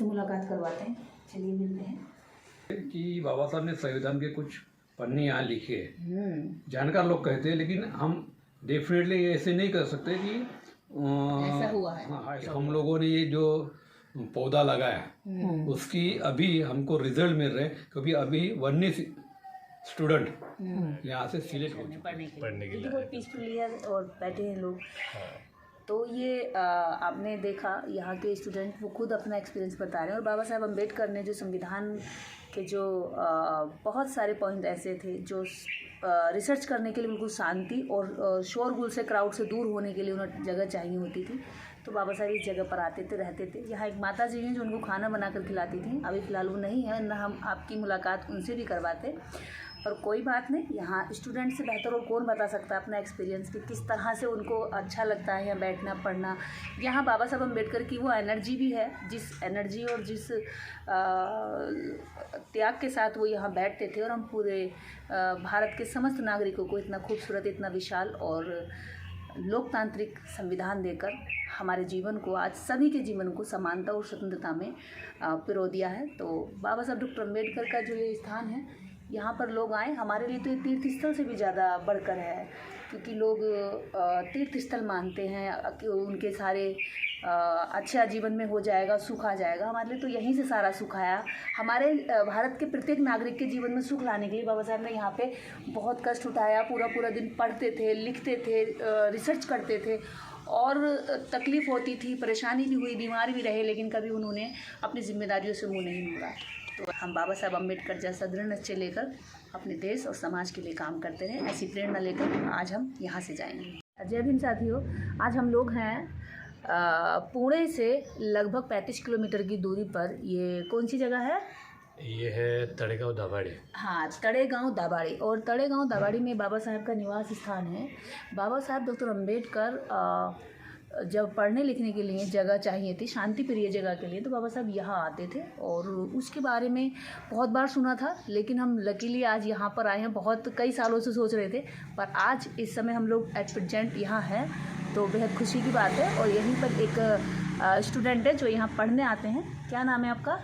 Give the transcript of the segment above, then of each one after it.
से मुलाकात करवाते हैं। चलिए मिलते हैं। कि बाबा साहब ने संविधान के कुछ पन्ने यहाँ लिखे हैं, जानकार लोग कहते हैं, लेकिन हम डेफिनेटली ऐसे नहीं कर सकते कि ऐसा हुआ है। हाँ, हम लोगों ने ये जो पौधा लगाया उसकी अभी हमको रिजल्ट मिल रहे हैं, क्योंकि अभी 19 स्टूडेंट यहाँ से सिलेक्ट हो चुके पढ़ने के लिए बहुत पीसफुली है और बैठे हैं लोग। तो ये आपने देखा यहाँ के स्टूडेंट वो खुद अपना एक्सपीरियंस बता रहे हैं। और बाबा साहब अम्बेडकर ने जो संविधान के जो बहुत सारे पॉइंट ऐसे थे जो रिसर्च करने के लिए बिल्कुल शांति और शोरगुल से, क्राउड से दूर होने के लिए उन्हें जगह चाहिए होती थी। तो बाबा साहब इस जगह पर आते थे, रहते थे। यहाँ एक माता जी हैं जो उनको खाना बनाकर खिलाती थी। अभी फ़िलहाल वो नहीं है, ना हम आपकी मुलाकात उनसे भी करवाते, पर कोई बात नहीं। यहाँ स्टूडेंट से बेहतर और कौन बता सकता है अपना एक्सपीरियंस कि किस तरह से उनको अच्छा लगता है यहाँ बैठना, पढ़ना। यहाँ बाबा साहब अम्बेडकर की वो एनर्जी भी है, जिस एनर्जी और जिस त्याग के साथ वो यहाँ बैठते थे, और हम पूरे भारत के समस्त नागरिकों को इतना खूबसूरत, इतना विशाल और लोकतांत्रिक संविधान देकर हमारे जीवन को, आज सभी के जीवन को समानता और स्वतंत्रता में पिरो दिया है। तो बाबा साहब डॉक्टर अम्बेडकर का जो ये स्थान है, यहाँ पर लोग आए, हमारे लिए तो ये तीर्थ स्थल से भी ज़्यादा बढ़कर है, क्योंकि लोग तीर्थ स्थल मानते हैं कि उनके सारे अच्छा जीवन में हो जाएगा, सुख आ जाएगा। हमारे लिए तो यहीं से सारा सुख आया। हमारे भारत के प्रत्येक नागरिक के जीवन में सुख लाने के लिए बाबा साहब ने यहाँ पे बहुत कष्ट उठाया। पूरा पूरा दिन पढ़ते थे, लिखते थे, रिसर्च करते थे, और तकलीफ़ होती थी, परेशानी भी हुई, बीमार भी रहे, लेकिन कभी उन्होंने अपनी जिम्मेदारियों से मुँह नहीं मोड़ा। तो हम बाबा साहब अम्बेडकर जैसा दृढ़ निश्चय लेकर अपने देश और समाज के लिए काम करते रहे। ऐसी प्रेरणा लेकर आज हम यहाँ से जाएंगे। जय भीम साथियों, आज हम लोग हैं पुणे से लगभग 35 किलोमीटर की दूरी पर। ये कौन सी जगह है? ये है तड़ेगांव दाभाड़ी। हाँ, तड़ेगांव दाभाड़ी। और तड़ेगांव दाभाड़ी में बाबा साहब का निवास स्थान है। बाबा साहब डॉक्टर अम्बेडकर जब पढ़ने लिखने के लिए जगह चाहिए थी, शांति प्रिय जगह के लिए, तो बाबा साहब यहाँ आते थे। और उसके बारे में बहुत बार सुना था, लेकिन हम लकीली आज यहाँ पर आए हैं। बहुत कई सालों से सोच रहे थे, पर आज इस समय हम लोग एट प्रेजेंट यहाँ हैं, तो बेहद खुशी की बात है। और यहीं पर एक स्टूडेंट है जो यहाँ पढ़ने आते हैं। क्या नाम है आपका?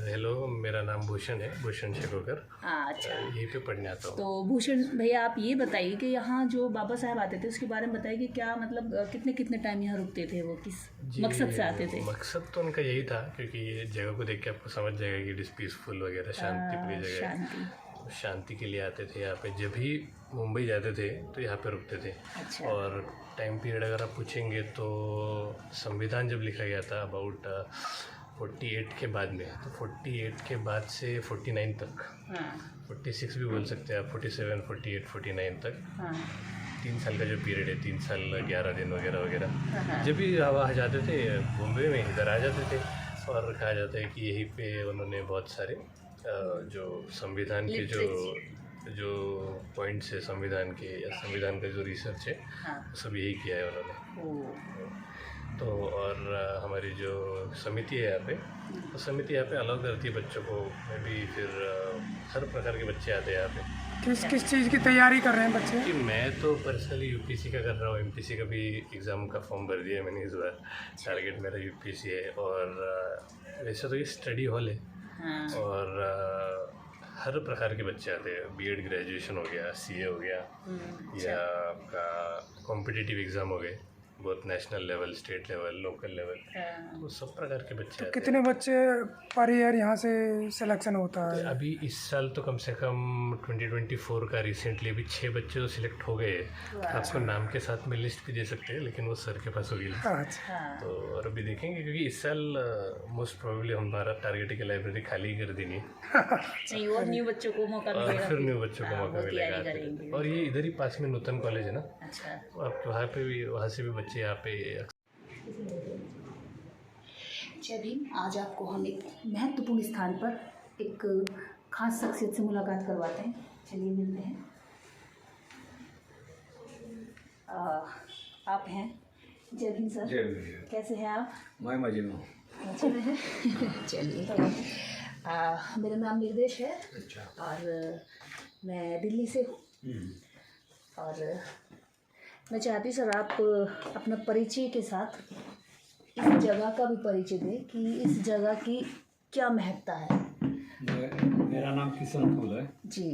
हेलो, मेरा नाम भूषण है, भूषण शेखोकर। अच्छा, यहीं पे पढ़ने आता हूँ। तो भूषण भैया, आप ये बताइए कि यहाँ जो बाबा साहब आते थे उसके बारे में बताइए कि क्या मतलब कितने कितने टाइम यहाँ रुकते थे, वो किस मकसद से आते थे? मकसद तो उनका यही था, क्योंकि ये जगह को देख के आपको समझ जाएगा कि इट इज़ पीसफुल वगैरह, शांति प्रिय जगह है। शांति के लिए आते थे यहाँ पे। जब भी मुंबई जाते थे तो यहाँ पे रुकते थे। अच्छा। और टाइम पीरियड अगर आप पूछेंगे तो संविधान जब लिखा गया था अबाउट 48 के बाद में, तो 48 के बाद से 49 तक, 46 भी बोल सकते हैं आप, 47, 48, 49 तक, 3 साल का जो पीरियड है, 3 साल 11 दिन वगैरह वगैरह। जब भी वहाँ जाते थे मुंबई में, इधर आ जाते थे। और कहा जाता है कि यहीं पे उन्होंने बहुत सारे जो संविधान के जो पॉइंट्स है संविधान के, या संविधान का जो रिसर्च है, सब यही किया है उन्होंने। तो और हमारी जो समिति है यहाँ पे, तो समिति यहाँ पे अलाउ करती है बच्चों को। मैं भी फिर हर प्रकार के बच्चे आते हैं यहाँ पे। किस चीज़ की तैयारी कर रहे हैं बच्चे? कि मैं तो पर्सनली यूपीएससी का कर रहा हूँ। एमपीएससी का भी एग्ज़ाम का फॉर्म भर दिया है मैंने इस बार। टारगेट मेरा यूपीएससी है। और वैसे तो ये स्टडी हॉल है, और हर प्रकार के बच्चे आते हैं। बीएड ग्रेजुएशन हो गया, सीए हो गया, या आपका कॉम्पिटिटिव एग्ज़ाम हो गए, बहुत national level, state level, local level, तो सब प्रकार के बच्चे आते हैं। कितने बच्चे पर ईयर यहाँ से सिलेक्शन होता है? तो अभी इस साल तो कम से कम 2024 का रिसेंटली अभी 6 बच्चे तो सिलेक्ट हो गए हैं। आपको नाम के साथ में लिस्ट भी दे सकते हैं, लेकिन वो सर के पास होगी। अच्छा। तो और अभी देखेंगे, क्योंकि इस साल मोस्ट प्रोबेबली हमारा टारगेट है कि लाइब्रेरी खाली ही कर देनी नहीं, और न्यू बच्चों को मौका मिलेगा, फिर न्यू बच्चों को मौका मिलेगा। और ये इधर ही पास में नूतन कॉलेज है ना। अच्छा। आप वहाँ पे भी, वहाँ से भी बच्चे यहाँ पे। जय भीम। आज आपको हम एक महत्वपूर्ण स्थान पर एक खास शख्सियत से मुलाकात करवाते हैं। चलिए मिलते हैं। आप हैं? जय भीम सर। जय भीम। कैसे हैं आप? मैं मजे में हूँ। अच्छे में हैं? चलिए। मेरा नाम निर्देश है। अच्छा। और मैं दिल्ली से हूँ। और मैं चाहती सर आप अपना परिचय के साथ इस जगह का भी परिचय दें कि इस जगह की क्या महत्ता है। मेरा नाम किशन फूल है। जी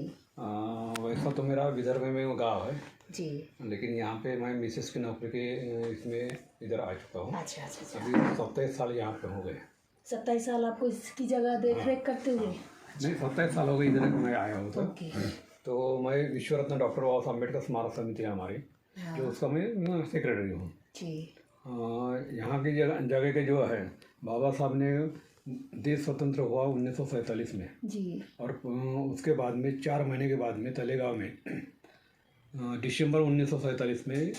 वैसा तो मेरा विदर्भ में गाँव है, जी। लेकिन यहाँ पे मैं मिसेस की नौकरी के इसमें इधर आ चुका हूँ। अच्छा अच्छा अच्छा। अभी 27 साल यहाँ पे हो गए। 27 साल आपको इसकी जगह देख रेख करते हुए? नहीं, 27 साल हो गए इधर मैं आया हूँ। ओके। तो मैं विश्व रत्न डॉक्टर बाबा साहब अम्बेडकर स्मारक समिति है हमारी, जो उसका मैं सेक्रेटरी हूँ। जी। यहाँ की जगह के जो है, बाबा साहब ने देश स्वतंत्र हुआ 1947 में जी। और उसके बाद में 4 महीने के बाद में तलेगांव में दिसंबर 1947 में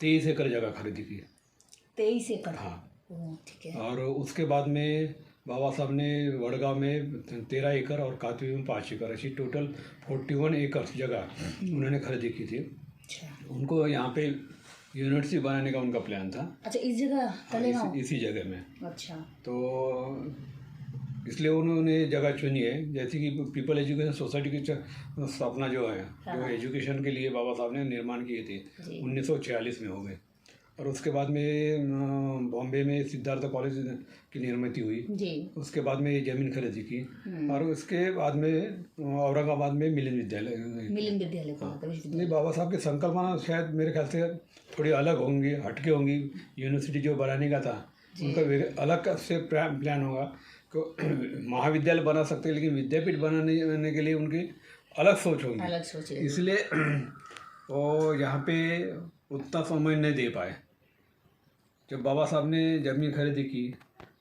23 एकड़ जगह खरीदी की। 23 एकड़? हाँ। ठीक है। और उसके बाद में बाबा साहब ने वडगांव में 13 एकड़ और कातवी में 5 एकड़, ऐसी टोटल 41 एकड़ जगह उन्होंने खरीदी की थी। अच्छा। उनको यहाँ पे यूनिवर्सिटी बनाने का उनका प्लान था। अच्छा, इस जगह तलेगांव? इसी जगह में। अच्छा। तो इसलिए उन्होंने जगह चुनी है, जैसे कि पीपल एजुकेशन सोसाइटी की स्थापना जो है, जो एजुकेशन के लिए बाबा साहब ने निर्माण किए थे 1946 में हो गए। और उसके बाद में बॉम्बे में सिद्धार्थ कॉलेज की निर्मित हुई जी। उसके बाद में ये ज़मीन खरीदी की और उसके बाद में औरंगाबाद में मिलन विद्यालय नहीं, बाबा साहब की संकल्पना शायद मेरे ख्याल से थोड़ी अलग होंगी, हटके होंगी। यूनिवर्सिटी जो बनाने का था उनका अलग से प्लान होगा कि महाविद्यालय बना सकते हैं, लेकिन विद्यापीठ बनाने के लिए उनकी अलग सोच होगी। अलग सोच है। इसलिए वो यहाँ पे उतना समय नहीं दे पाए। जब बाबा साहब ने ज़मीन खरीदी की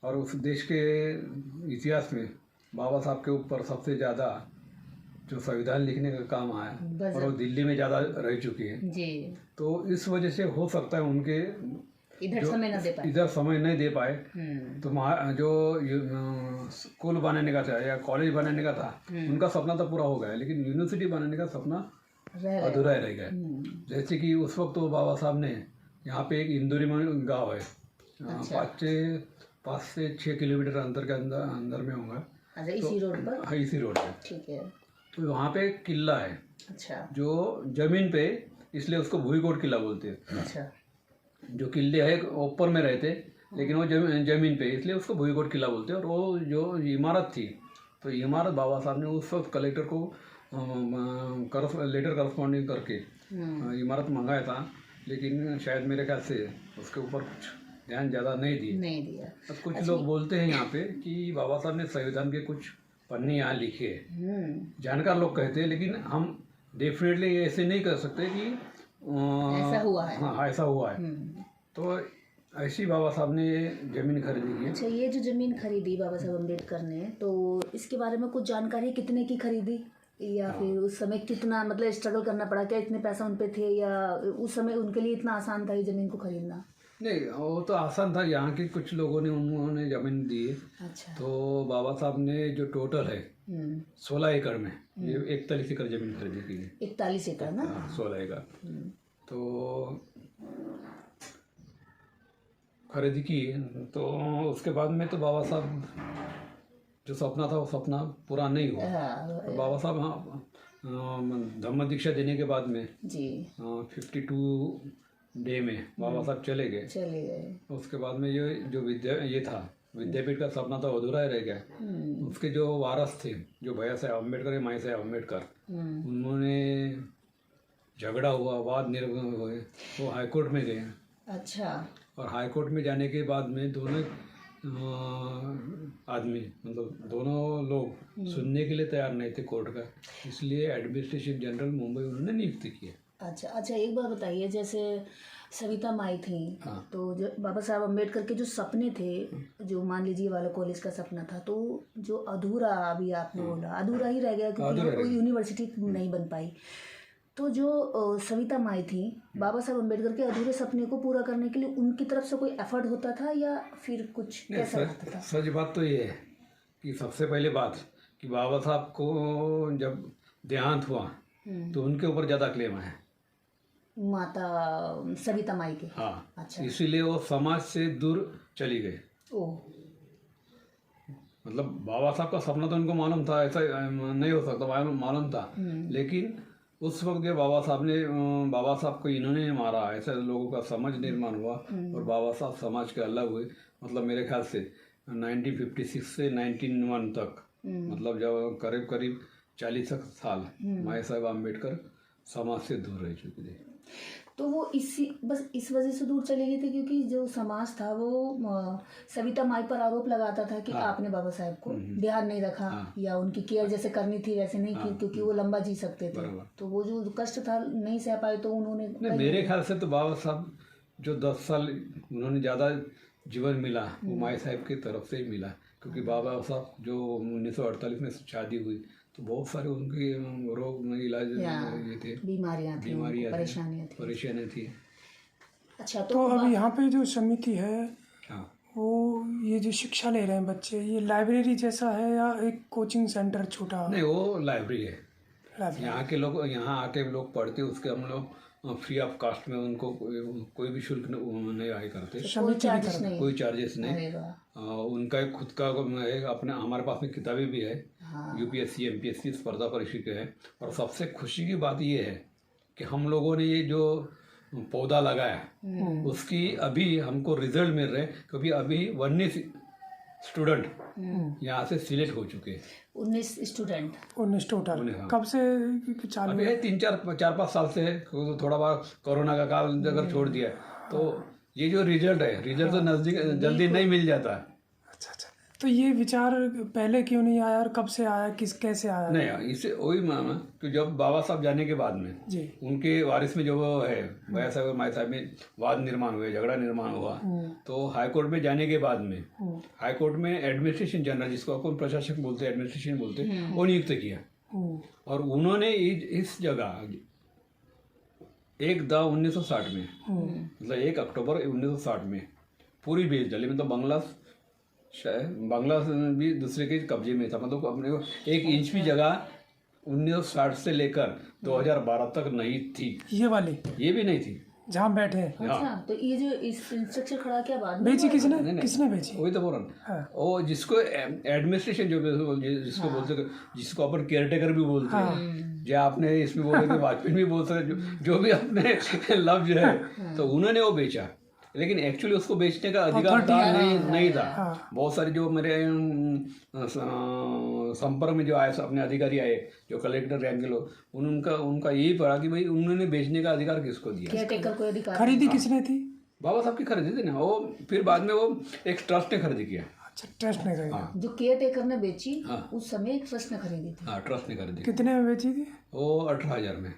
और उस देश के इतिहास में बाबा साहब के ऊपर सबसे ज़्यादा जो संविधान लिखने का काम आया और वो दिल्ली में ज़्यादा रह चुकी है जी, तो इस वजह से हो सकता है उनके इधर समय नहीं दे पाए। तो जो स्कूल बनाने का था या कॉलेज बनाने का था उनका सपना तो पूरा हो गया, लेकिन यूनिवर्सिटी बनाने का सपना अधूरा रह गया। जैसे कि उस वक्त तो बाबा साहब ने यहाँ पे एक इंदौरी में गाँव है, 5 से 6 किलोमीटर अंतर के अंदर में होगा। अच्छा, इसी रोड पर? हाँ, इसी रोड पे। ठीक है। तो वहाँ पे एक किला है। अच्छा। जो जमीन पे, इसलिए उसको भूईकोट किला बोलते हैं। अच्छा। जो किले है ऊपर में रहते, लेकिन वो जमीन पे, इसलिए उसको भूईकोट किला बोलते हैं। और वो जो इमारत थी, तो इमारत बाबा साहब ने उस वक्त कलेक्टर को लेटर करस्पॉन्डिंग करके इमारत मंगाया था, लेकिन शायद मेरे ख्याल से उसके ऊपर कुछ ध्यान ज़्यादा नहीं दिया। अब कुछ लोग बोलते हैं यहाँ पे कि बाबा साहब ने संविधान के कुछ पन्ने यहाँ लिखे, जानकार लोग कहते हैं, लेकिन हम डेफिनेटली ऐसे नहीं कर सकते कि ऐसा हुआ है। हाँ, ऐसा हुआ है। तो ऐसी बाबा साहब ने ज़मीन खरीदी की। अच्छा, ये जो ज़मीन खरीदी बाबा साहब अम्बेडकर ने, तो इसके बारे में कुछ जानकारी, कितने की खरीदी या फिर उस समय कितना मतलब स्ट्रगल करना पड़ा, क्या इतने पैसा उन पे थे या उस समय उनके लिए इतना आसान था ये ज़मीन को खरीदना? नहीं, वो तो आसान था, यहाँ के कुछ लोगों ने उन्होंने ज़मीन दी। अच्छा। तो बाबा साहब ने जो टोटल है 16 एकड़ में, ये 41 एकड़ ज़मीन खरीदी की है। 41 एकड़ ना? 16 एकड़ तो खरीदी की। तो उसके बाद में तो बाबा साहब जो सपना था वो सपना पूरा नहीं हुआ। तो बाबा साहब धम्म दीक्षा देने के बाद में जी 52 डे में बाबा साहब चले गए। उसके बाद में ये था विद्यापीठ का सपना तो अधूरा ही रह गया। उसके जो वारस थे, जो भैया साहब अम्बेडकर या माई साहब अम्बेडकर, उन्होंने झगड़ा हुआ, वाद निर्भर हुए, वो हाईकोर्ट में गए। अच्छा। और हाईकोर्ट में जाने के बाद में दोनों आदमी, मतलब दोनों लोग सुनने के लिए तैयार नहीं थे कोर्ट का, इसलिए एडमिनिस्ट्रेटिव जनरल मुंबई उन्होंने नियुक्त किया। अच्छा, एक बात बताइए, जैसे सविता माई थी, तो जो बाबा साहब अम्बेडकर के जो सपने थे, जो मान लीजिए वाला कॉलेज का सपना था, तो जो अधूरा, अभी आपने बोला अधूरा ही रह गया क्योंकि यूनिवर्सिटी नहीं बन पाई, तो जो सविता माई थी, बाबा साहब अम्बेडकर के अधूरे सपने को पूरा करने के लिए उनकी तरफ से कोई एफर्ट होता था या फिर कुछ कैसा होता था? सच बात तो ये है कि सबसे पहले बात कि बाबा साहब को जब देहांत हुआ तो उनके ऊपर ज़्यादा क्लेम है, माता सविता माई के। हाँ। अच्छा। इसीलिए वो समाज से दूर चली गई। मतलब बाबा साहब का सपना तो उनको मालूम था, ऐसा नहीं हो सकता, मालूम था, लेकिन उस वक्त जो बाबा साहब को इन्होंने मारा, ऐसे लोगों का समझ निर्माण हुआ और बाबा साहब समाज के अलग हुए, मतलब मेरे ख्याल से 1956 से 1901 तक, मतलब जब करीब करीब 40 साल माई साहब आम्बेडकर समाज से दूर रह चुके थे। तो वो बस इस वजह से दूर चले गए थे क्योंकि जो समाज था वो सविता माई पर आरोप लगाता था कि आपने बाबा साहब को ध्यान नहीं रखा या उनकी केयर जैसे करनी थी वैसे नहीं की, क्योंकि वो लंबा जी सकते थे। तो वो जो कष्ट था नहीं सह पाए तो उन्होंने मेरे ख्याल से तो बाबा साहब जो 10 साल उन्होंने ज़्यादा जीवन मिला वो माई साहब की तरफ से ही मिला, क्योंकि बाबा साहब जो 1948 में शादी हुई तो बहुत सारे उनके रोग में इलाज ये थे, बीमारियां थी, परेशानियाँ थी। अच्छा, तो अब यहाँ पे जो समिति है हाँ, वो ये जो शिक्षा ले रहे हैं बच्चे, ये लाइब्रेरी जैसा है या एक कोचिंग सेंटर छोटा? नहीं, वो लाइब्रेरी है। लाइब्रेरी। यहाँ के लोग यहाँ आके लोग पढ़ते, उसके हम लोग फ्री ऑफ कास्ट में उनको कोई भी शुल्क नहीं आय करते, कोई चार्जेस नहीं। उनका एक खुद का एक अपने हमारे पास में किताबें भी है, यूपीएससी एमपीएससी स्पर्धा परीक्षा के है। और सबसे खुशी की बात ये है कि हम लोगों ने ये जो पौधा लगाया उसकी अभी हमको रिजल्ट मिल रहे हैं, क्योंकि अभी 19 स्टूडेंट यहाँ से सिलेक्ट हो चुके हैं। 19 स्टूडेंट 19 टोटल। कब से चालू अभी है? 4-5 साल से है। थोड़ा बहुत कोरोना का काल अगर छोड़ दिया तो ये जो रिजल्ट है, रिजल्ट तो नज़दीक जल्दी नहीं मिल जाता है। अच्छा, तो ये विचार पहले क्यों नहीं आया और कब से आया, कैसे आया? नहीं, इसे वही माना कि जब बाबा साहब जाने के बाद में जी उनके वारिस में जो है भैया साहब और माई साहब में वाद निर्माण हुए, झगड़ा निर्माण हुआ, तो हाई कोर्ट में जाने के बाद में हाई कोर्ट में एडमिनिस्ट्रेशन जनरल, जिसको अपन प्रशासक बोलते हैं, एडमिनिस्ट्रेशन बोलते हैं, वो नियुक्त किया। और उन्होंने इस जगह 1/10/1960 में, मतलब 1 अक्टूबर 1960 में पूरी बेच डाली। मतलब बांग्ला भी दूसरे के कब्जे में था, मतलब अपने को 1 इंच भी जगह 1960 से लेकर 2012 तक नहीं थी। ये भी नहीं थी जहाँ बैठे। अच्छा, तो ये जो इंस्ट्रक्चर खड़ा किया बाद में बेची किसने बेची? वही तो बोल रहा हूँ। वो जिसको एडमिनिस्ट्रेशन जिसको बोलते, जिसको अपन केयर टेकर भी बोलते हैं, जो आपने इसमें बोले थे वाचमैन भी बोल सकते, जो भी अपने लफ्ज है, तो उन्होंने वो बेचा। लेकिन एक्चुअली उसको बेचने का अधिकार नहीं था। बहुत सारे जो मेरे संपर्क में जो आए अपने अधिकारी आए, जो कलेक्टर रैंक के लोग, उनका यही पड़ा कि भाई उन्होंने बेचने का अधिकार किसको दिया, केयरटेकर को अधिकार। खरीदी किसने थी? बाबा साहब की खरीदी थी ना। वो फिर बाद में वो एक ट्रस्ट ने खरीदी किया। अच्छा, ट्रस्ट ने खरीदी। जो केयरटेकर ने बेची उस समय एक ट्रस्ट ने खरीदी थी। हाँ, ट्रस्ट ने खरीदी। कितने में बेची थी? वो 18,000 में,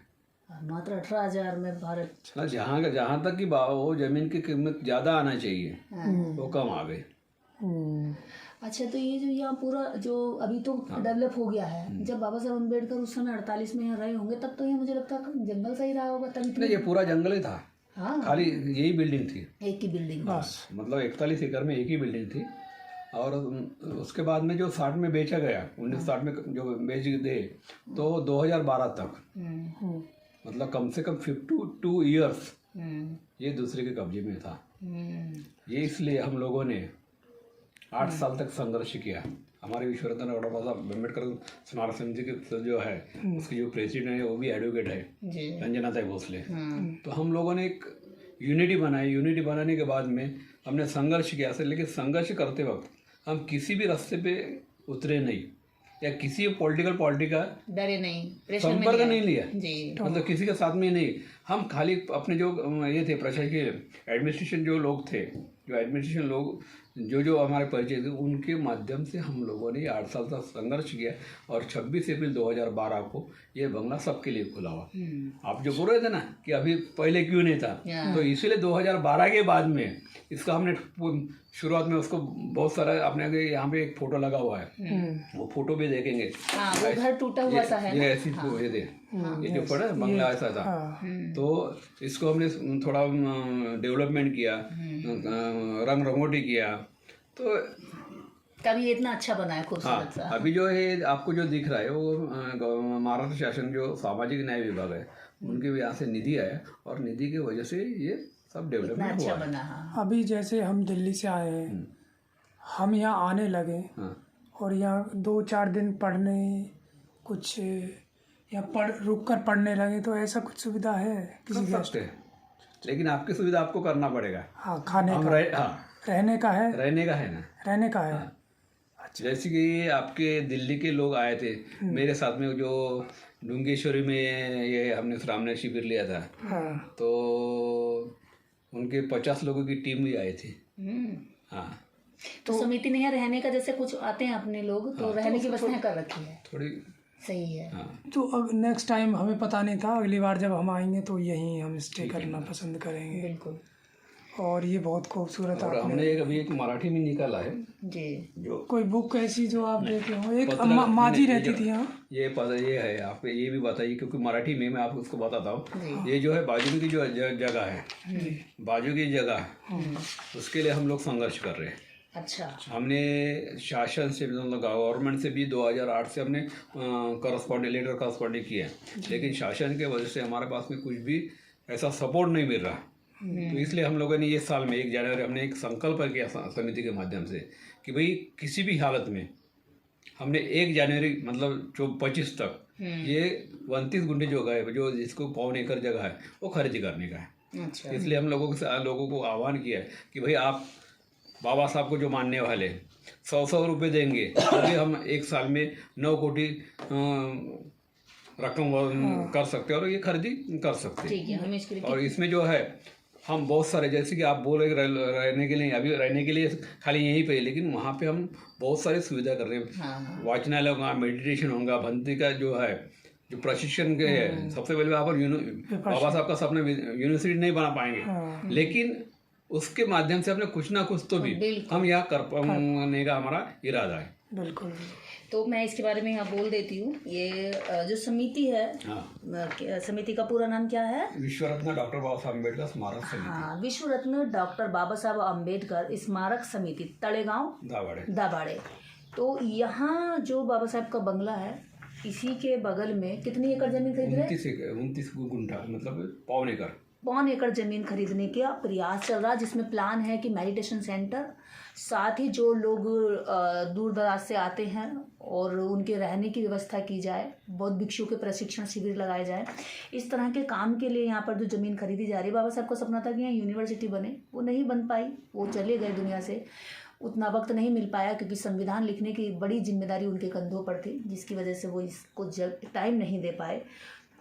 मात्र 18,000 में। भारत जहाँ तक कि वो जमीन की कीमत ज़्यादा आना चाहिए वो कम आ गई। अच्छा, तो ये जो यहाँ पूरा जो अभी तो डेवलप हो गया है, जब बाबा साहब अम्बेडकर उस समय 48 में यहाँ रहे होंगे तब तो ये मुझे लगता है जंगल सा ही रहा होगा तभी। नहीं, ये पूरा जंगल ही था। हाँ, खाली यही बिल्डिंग थी, एक ही बिल्डिंग बस। मतलब 41 एकड़ में एक ही बिल्डिंग थी। और उसके बाद में जो 60 में बेचा गया, 1960 में जो बेच दे, तो 2012 तक मतलब कम से कम 52 ईयर्स ये दूसरे के कब्जे में था। ये इसलिए हम लोगों ने 8 साल तक संघर्ष किया। हमारे विश्वरत्न डॉक्टर बाबा साहब अम्बेडकर स्मारक समिति के जो है उसकी जो प्रेसिडेंट है वो भी एडवोकेट है, रंजनाताई भोसले। तो हम लोगों ने एक यूनिटी बनाई। यूनिटी बनाने के बाद में हमने संघर्ष किया सर, लेकिन संघर्ष करते वक्त हम किसी भी रास्ते पे उतरे नहीं या किसी पॉलिटिकल पार्टी का डरे नहीं, संपर्क नहीं लिया जी। मतलब किसी के साथ में नहीं। हम खाली अपने जो ये थे प्रशासकीय एडमिनिस्ट्रेशन जो लोग थे, जो एडमिनिस्ट्रेशन लोग जो हमारे परिचय थे, उनके माध्यम से हम लोगों ने 8 साल तक संघर्ष किया। और 26 अप्रैल 2012 को ये बंगला सबके लिए खुला हुआ। आप जो बोल रहे थे ना कि अभी पहले क्यों नहीं था, तो इसीलिए 2012 के बाद में इसका हमने शुरुआत में उसको बहुत सारा अपने आगे यहाँ पे एक फोटो लगा हुआ है, वो फोटो भी देखेंगे। वो घर टूटा हुआ सा है, ये ऐसी ये दे, ये जो पड़ा बंगला ऐसा था। तो इसको हमने थोड़ा डेवलपमेंट किया, रंग रंगोटी किया, तो तभी ये इतना अच्छा बना है, खूबसूरत सा। अभी जो है आपको जो दिख रहा है वो महाराष्ट्र शासन जो सामाजिक न्याय विभाग है उनके यहाँ से निधि आया और निधि की वजह से ये सब डेवलपमेंट अच्छा हुआ बना। अभी जैसे हम दिल्ली से आए हैं, हम यहाँ आने लगे और यहाँ 2-4 दिन पढ़ने कुछ या रुक कर पढ़ने लगे, तो ऐसा कुछ सुविधा है किसी कर सकते हैं, लेकिन आपकी सुविधा आपको करना पड़ेगा। हाँ, खाने का। रहने का है? रहने का है ना। रहने का है। अच्छा, जैसे कि आपके दिल्ली के लोग आए थे मेरे साथ में, जो डुंगेश्वरी में ये हमने सामने शिविर लिया था, हाँ। तो उनके 50 लोगों की टीम भी आई थी। हाँ, तो समिति ने यहाँ रहने का, जैसे कुछ आते हैं अपने लोग, तो रहने की व्यवस्थाएं कर रखी है। थोड़ी सही है। हाँ, तो अब नेक्स्ट टाइम हमें पता नहीं था, अगली बार जब हम आएंगे तो यहीं हम स्टे करना पसंद करेंगे। बिल्कुल। और ये बहुत खूबसूरत और हमने अभी एक मराठी में निकाला है, जी। जो कोई बुक ऐसी जो आप देते हो? एक पत्र- माँ जी नहीं, रहती थी यहाँ। ये है, आप ये भी बताइए, क्योंकि मराठी में मैं आपको उसको बताता हूँ। ये जो है बाजू की जो जगह है, बाजू की जगह, उसके लिए हम लोग संघर्ष कर रहे हैं। अच्छा। हमने शासन से, मतलब गवर्नमेंट से भी 2008 से हमने लेटर करस्पॉन्डिंग किया है, लेकिन शासन के वजह से हमारे पास में कुछ भी ऐसा सपोर्ट नहीं मिल रहा। तो इसलिए हम लोगों ने ये साल में 1 जनवरी हमने एक संकल्प किया समिति के माध्यम से कि भाई किसी भी हालत में हमने 1 जनवरी मतलब जो 25 तक ये 29 गुंठे जो है, जो जिसको 1.25 एकड़ जगह है, वो खरीद करने का है। अच्छा। इसलिए हम लोगों को आह्वान किया है कि भाई आप बाबा साहब को जो मानने वाले 100 रुपये देंगे, अभी हम 1 साल में 9 कोटी रकम कर सकते हैं और ये खरीदी कर सकते ठीक है, हम इसके हैं। लिए और इसमें जो है हम बहुत सारे, जैसे कि आप बोल रहे रहने के लिए, अभी रहने के लिए खाली यहीं पे, लेकिन वहाँ पे हम बहुत सारी सुविधा कर रहे हैं। वाचनालय होगा, मेडिटेशन होगा, भंती का जो है, जो प्रशिक्षण के है। सबसे पहले आप बाबा साहब का सपना यूनिवर्सिटी नहीं बना पाएंगे, लेकिन उसके माध्यम से अपने कुछ ना कुछ तो भी हम यहाँ कर पाने का हमारा इरादा है। बिल्कुल। तो मैं इसके बारे में यहाँ बोल देती हूँ। ये जो समिति है, समिति का पूरा नाम क्या है? विश्व रत्न डॉक्टर बाबा साहब अम्बेडकर स्मारक समिति। हाँ, विश्व रत्न डॉक्टर बाबा साहब अम्बेडकर स्मारक समिति, तड़ेगांव, दाभाड़े। तो यहाँ जो बाबा साहब का बंगला है, इसी के बगल में कितनी एकड़ जमीन खरीद रहे हैं? 29 गुंठा, मतलब 1.25 एकड़ जमीन खरीदने का प्रयास चल रहा है, जिसमें प्लान है कि मेडिटेशन सेंटर, साथ ही जो लोग दूर दराज से आते हैं और उनके रहने की व्यवस्था की जाए, बौद्ध भिक्षु के प्रशिक्षण शिविर लगाए जाए। इस तरह के काम के लिए यहाँ पर जो ज़मीन खरीदी जा रही है। बाबा साहब का सपना था कि यहाँ यूनिवर्सिटी बने, वो नहीं बन पाई, वो चले गए दुनिया से। उतना वक्त नहीं मिल पाया क्योंकि संविधान लिखने की बड़ी जिम्मेदारी उनके कंधों पर थी, जिसकी वजह से वो इसको टाइम नहीं दे पाए।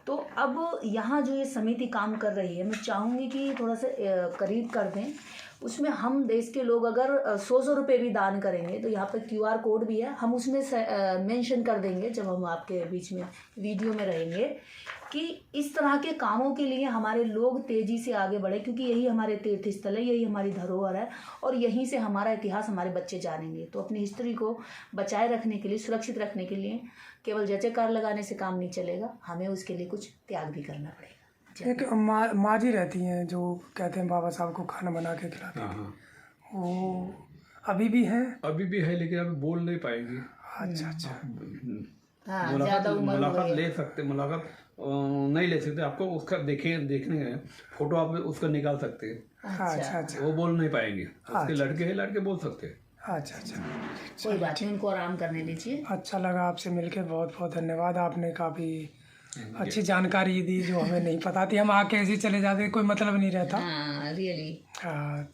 तो अब यहाँ जो ये समिति काम कर रही है, मैं चाहूँगी कि थोड़ा सा करीब कर दें। उसमें हम देश के लोग अगर 100 रुपये भी दान करेंगे, तो यहाँ पर QR कोड भी है, हम उसमें मेंशन कर देंगे जब हम आपके बीच में वीडियो में रहेंगे, कि इस तरह के कामों के लिए हमारे लोग तेज़ी से आगे बढ़े, क्योंकि यही हमारे तीर्थ स्थल है, यही हमारी धरोहर है और यहीं से हमारा इतिहास हमारे बच्चे जानेंगे। तो अपनी हिस्ट्री को बचाए रखने के लिए, सुरक्षित रखने के लिए केवल जय जयकार लगाने से काम नहीं चलेगा, हमें उसके लिए कुछ त्याग भी करना पड़ेगा। एक माँ जी रहती हैं जो कहते हैं बाबा साहब को खाना बना के खिलाते हैं, वो अभी भी है? अभी भी है, लेकिन अभी बोल नहीं पाएंगी। अच्छा। मुलाकात ले सकते, मुलाकात नहीं ले सकते, आपको उसका देखने का फोटो आप उसका निकाल सकते हैं। अच्छा। वो बोल नहीं पाएंगे, उसके लड़के हैं, लड़के बोल सकते हैं। अच्छा। कोई बात नहीं, उनको आराम करने दीजिए। अच्छा लगा आपसे मिलके, बहुत बहुत धन्यवाद। आपने काफ़ी अच्छी जानकारी दी जो हमें नहीं पता थी, हम आके ऐसे चले जाते, कोई मतलब नहीं रहता। हाँ, रियली। हाँ।